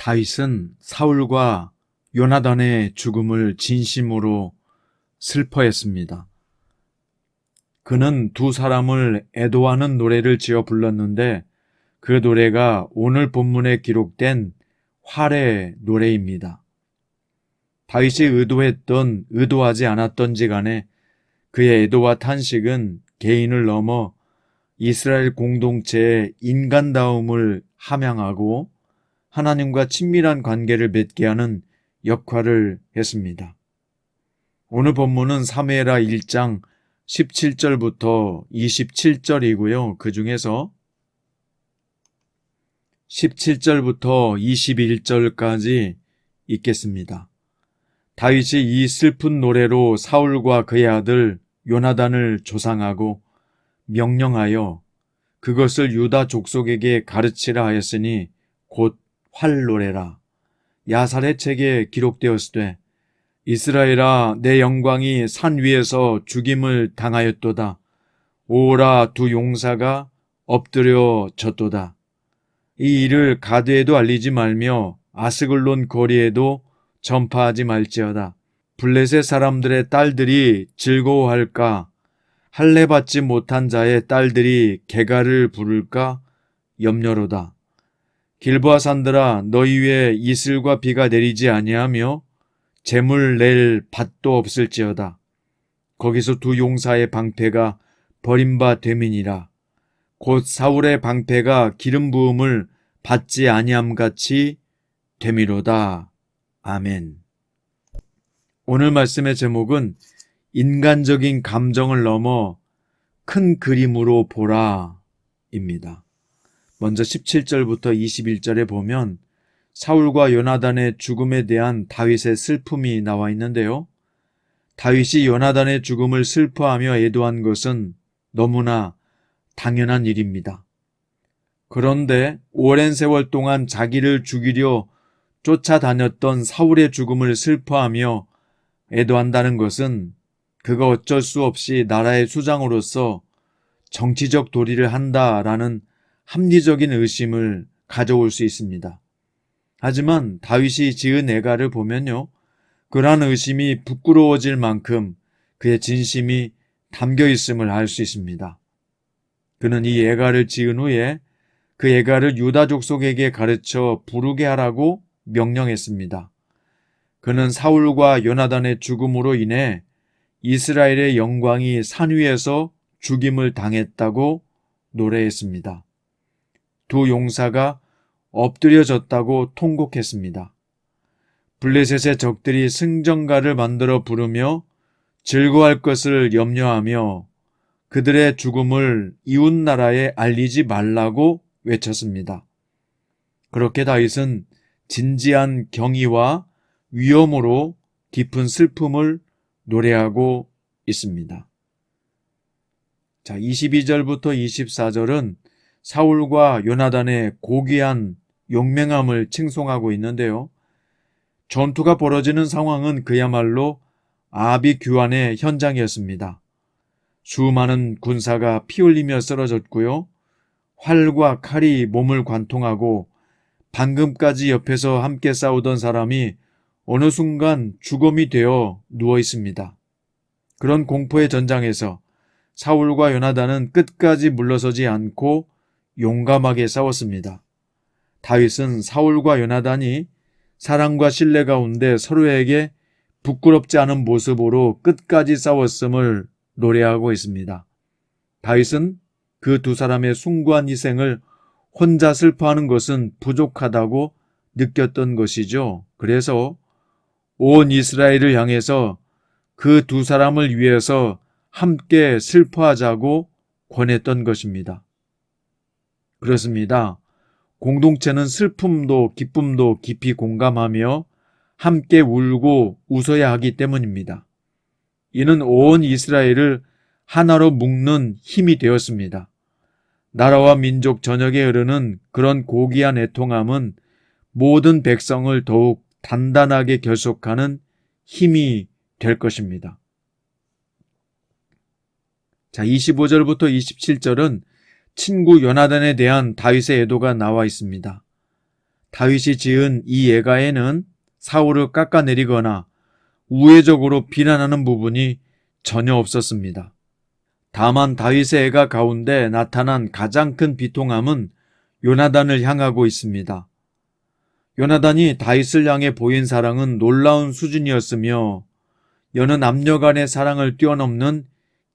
다윗은 사울과 요나단의 죽음을 진심으로 슬퍼했습니다. 그는 두 사람을 애도하는 노래를 지어 불렀는데 그 노래가 오늘 본문에 기록된 활의 노래입니다. 다윗이 의도했던 의도하지 않았던지 간에 그의 애도와 탄식은 개인을 넘어 이스라엘 공동체의 인간다움을 함양하고 하나님과 친밀한 관계를 맺게 하는 역할을 했습니다. 오늘 본문은 사무엘하 1장 17절부터 27절이고요. 그 중에서 17절부터 21절까지 읽겠습니다. 다윗이 이 슬픈 노래로 사울과 그의 아들 요나단을 조상하고 명령하여 그것을 유다 족속에게 가르치라 하였으니 곧 활노래라. 야살의 책에 기록되었으되 이스라엘아 내 영광이 산 위에서 죽임을 당하였도다. 오라 두 용사가 엎드려졌도다. 이 일을 가드에도 알리지 말며 아스글론 거리에도 전파하지 말지어다. 블레셋 사람들의 딸들이 즐거워할까? 할례 받지 못한 자의 딸들이 개가를 부를까? 염려로다. 길보아 산들아 너희 위에 이슬과 비가 내리지 아니하며 재물 낼 밭도 없을지어다. 거기서 두 용사의 방패가 버림바 됨이니라. 곧 사울의 방패가 기름 부음을 받지 아니함같이 됨이로다. 아멘. 오늘 말씀의 제목은 인간적인 감정을 넘어 큰 그림으로 보라 입니다. 먼저 17절부터 21절에 보면 사울과 요나단의 죽음에 대한 다윗의 슬픔이 나와 있는데요. 다윗이 요나단의 죽음을 슬퍼하며 애도한 것은 너무나 당연한 일입니다. 그런데 오랜 세월 동안 자기를 죽이려 쫓아다녔던 사울의 죽음을 슬퍼하며 애도한다는 것은 그가 어쩔 수 없이 나라의 수장으로서 정치적 도리를 한다라는 합리적인 의심을 가져올 수 있습니다. 하지만 다윗이 지은 애가를 보면요, 그러한 의심이 부끄러워질 만큼 그의 진심이 담겨 있음을 알 수 있습니다. 그는 이 애가를 지은 후에 그 애가를 유다 족속에게 가르쳐 부르게 하라고 명령했습니다. 그는 사울과 요나단의 죽음으로 인해 이스라엘의 영광이 산 위에서 죽임을 당했다고 노래했습니다. 두 용사가 엎드려졌다고 통곡했습니다. 블레셋의 적들이 승전가를 만들어 부르며 즐거워할 것을 염려하며 그들의 죽음을 이웃나라에 알리지 말라고 외쳤습니다. 그렇게 다윗은 진지한 경의와 위엄으로 깊은 슬픔을 노래하고 있습니다. 자, 22절부터 24절은 사울과 요나단의 고귀한 용맹함을 칭송하고 있는데요. 전투가 벌어지는 상황은 그야말로 아비규환의 현장이었습니다. 수많은 군사가 피 흘리며 쓰러졌고요. 활과 칼이 몸을 관통하고 방금까지 옆에서 함께 싸우던 사람이 어느 순간 죽음이 되어 누워 있습니다. 그런 공포의 전장에서 사울과 요나단은 끝까지 물러서지 않고 용감하게 싸웠습니다. 다윗은 사울과 요나단이 사랑과 신뢰 가운데 서로에게 부끄럽지 않은 모습으로 끝까지 싸웠음을 노래하고 있습니다. 다윗은 그 두 사람의 숭고한 희생을 혼자 슬퍼하는 것은 부족하다고 느꼈던 것이죠. 그래서 온 이스라엘을 향해서 그 두 사람을 위해서 함께 슬퍼하자고 권했던 것입니다. 그렇습니다. 공동체는 슬픔도 기쁨도 깊이 공감하며 함께 울고 웃어야 하기 때문입니다. 이는 온 이스라엘을 하나로 묶는 힘이 되었습니다. 나라와 민족 전역에 흐르는 그런 고귀한 애통함은 모든 백성을 더욱 단단하게 결속하는 힘이 될 것입니다. 자, 25절부터 27절은 친구 요나단에 대한 다윗의 애도가 나와 있습니다. 다윗이 지은 이 예가에는 사울을 깎아내리거나 우회적으로 비난하는 부분이 전혀 없었습니다. 다만 다윗의 애가 가운데 나타난 가장 큰 비통함은 요나단을 향하고 있습니다. 요나단이 다윗을 향해 보인 사랑은 놀라운 수준이었으며 여느 남녀 간의 사랑을 뛰어넘는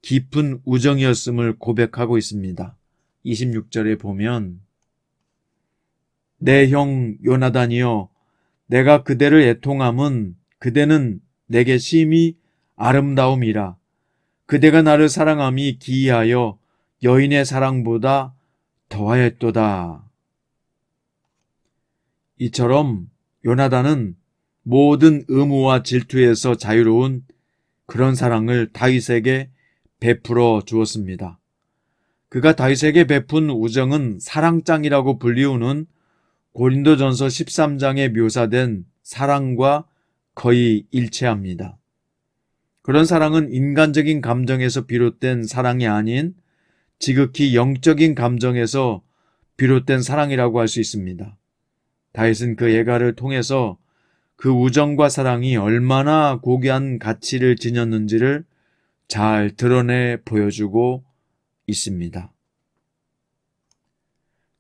깊은 우정이었음을 고백하고 있습니다. 26절에 보면 내 형 요나단이여 내가 그대를 애통함은 그대는 내게 심히 아름다움이라 그대가 나를 사랑함이 기이하여 여인의 사랑보다 더하였도다. 이처럼 요나단은 모든 의무와 질투에서 자유로운 그런 사랑을 다윗에게 베풀어 주었습니다. 그가 다윗에게 베푼 우정은 사랑장이라고 불리우는 고린도전서 13장에 묘사된 사랑과 거의 일치합니다. 그런 사랑은 인간적인 감정에서 비롯된 사랑이 아닌 지극히 영적인 감정에서 비롯된 사랑이라고 할 수 있습니다. 다윗은 그 예가를 통해서 그 우정과 사랑이 얼마나 고귀한 가치를 지녔는지를 잘 드러내 보여주고 있습니다.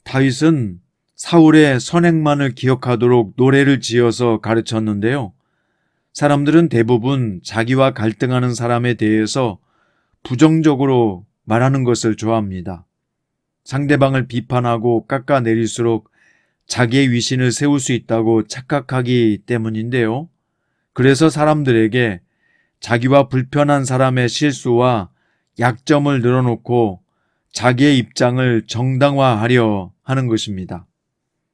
다윗은 사울의 선행만을 기억하도록 노래를 지어서 가르쳤는데요. 사람들은 대부분 자기와 갈등하는 사람에 대해서 부정적으로 말하는 것을 좋아합니다. 상대방을 비판하고 깎아내릴수록 자기의 위신을 세울 수 있다고 착각하기 때문인데요. 그래서 사람들에게 자기와 불편한 사람의 실수와 약점을 늘어놓고 자기의 입장을 정당화하려 하는 것입니다.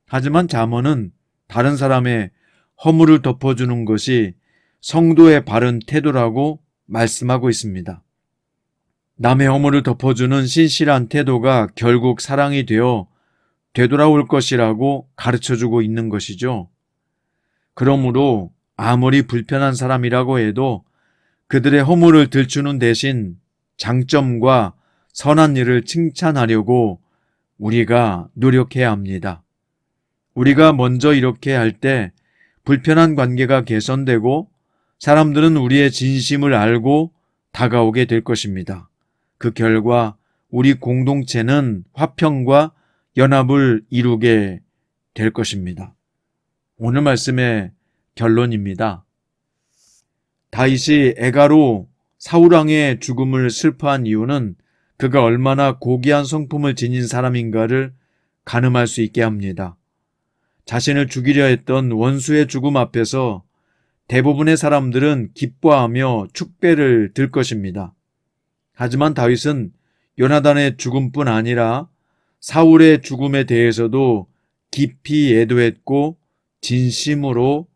하지만 잠언은 다른 사람의 허물을 덮어주는 것이 성도의 바른 태도라고 말씀하고 있습니다. 남의 허물을 덮어주는 신실한 태도가 결국 사랑이 되어 되돌아올 것이라고 가르쳐주고 있는 것이죠. 그러므로 아무리 불편한 사람이라고 해도 그들의 허물을 들추는 대신 장점과 선한 일을 칭찬하려고 우리가 노력해야 합니다. 우리가 먼저 이렇게 할 때 불편한 관계가 개선되고 사람들은 우리의 진심을 알고 다가오게 될 것입니다. 그 결과 우리 공동체는 화평과 연합을 이루게 될 것입니다. 오늘 말씀의 결론입니다. 다윗이 애가로 사울왕의 죽음을 슬퍼한 이유는 그가 얼마나 고귀한 성품을 지닌 사람인가를 가늠할 수 있게 합니다. 자신을 죽이려 했던 원수의 죽음 앞에서 대부분의 사람들은 기뻐하며 축배를 들 것입니다. 하지만 다윗은 요나단의 죽음뿐 아니라 사울의 죽음에 대해서도 깊이 애도했고 진심으로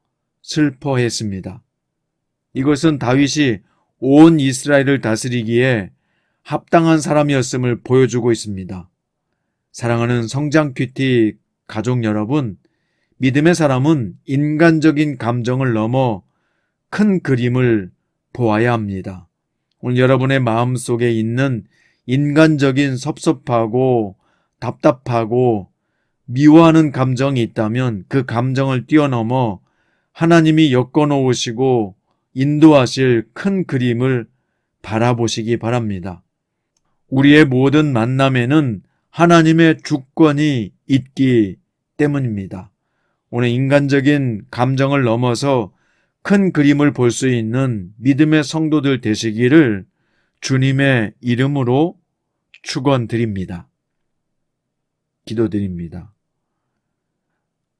슬퍼했습니다. 이것은 다윗이 온 이스라엘을 다스리기에 합당한 사람이었음을 보여주고 있습니다. 사랑하는 성장 큐티 가족 여러분, 믿음의 사람은 인간적인 감정을 넘어 큰 그림을 보아야 합니다. 오늘 여러분의 마음속에 있는 인간적인 섭섭하고 답답하고 미워하는 감정이 있다면 그 감정을 뛰어넘어 하나님이 엮어놓으시고 인도하실 큰 그림을 바라보시기 바랍니다. 우리의 모든 만남에는 하나님의 주권이 있기 때문입니다. 오늘 인간적인 감정을 넘어서 큰 그림을 볼 수 있는 믿음의 성도들 되시기를 주님의 이름으로 축원드립니다. 기도드립니다.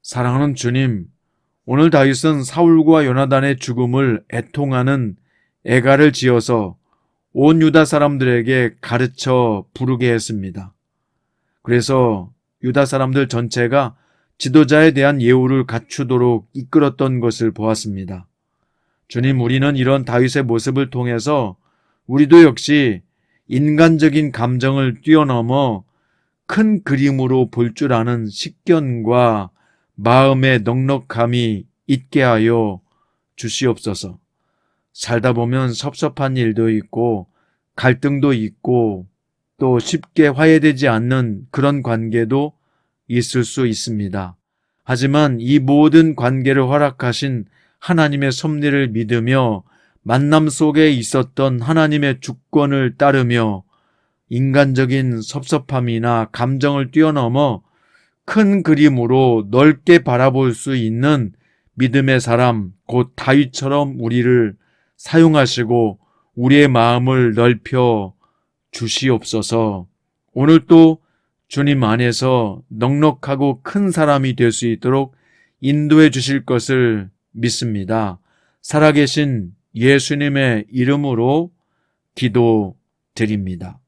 사랑하는 주님, 오늘 다윗은 사울과 요나단의 죽음을 애통하는 애가를 지어서 온 유다 사람들에게 가르쳐 부르게 했습니다. 그래서 유다 사람들 전체가 지도자에 대한 예우를 갖추도록 이끌었던 것을 보았습니다. 주님, 우리는 이런 다윗의 모습을 통해서 우리도 역시 인간적인 감정을 뛰어넘어 큰 그림으로 볼 줄 아는 식견과 마음의 넉넉함이 있게 하여 주시옵소서. 살다 보면 섭섭한 일도 있고 갈등도 있고 또 쉽게 화해되지 않는 그런 관계도 있을 수 있습니다. 하지만 이 모든 관계를 허락하신 하나님의 섭리를 믿으며 만남 속에 있었던 하나님의 주권을 따르며 인간적인 섭섭함이나 감정을 뛰어넘어 큰 그림으로 넓게 바라볼 수 있는 믿음의 사람, 곧 다윗처럼 우리를 사용하시고 우리의 마음을 넓혀 주시옵소서. 오늘 또 주님 안에서 넉넉하고 큰 사람이 될 수 있도록 인도해 주실 것을 믿습니다. 살아계신 예수님의 이름으로 기도드립니다.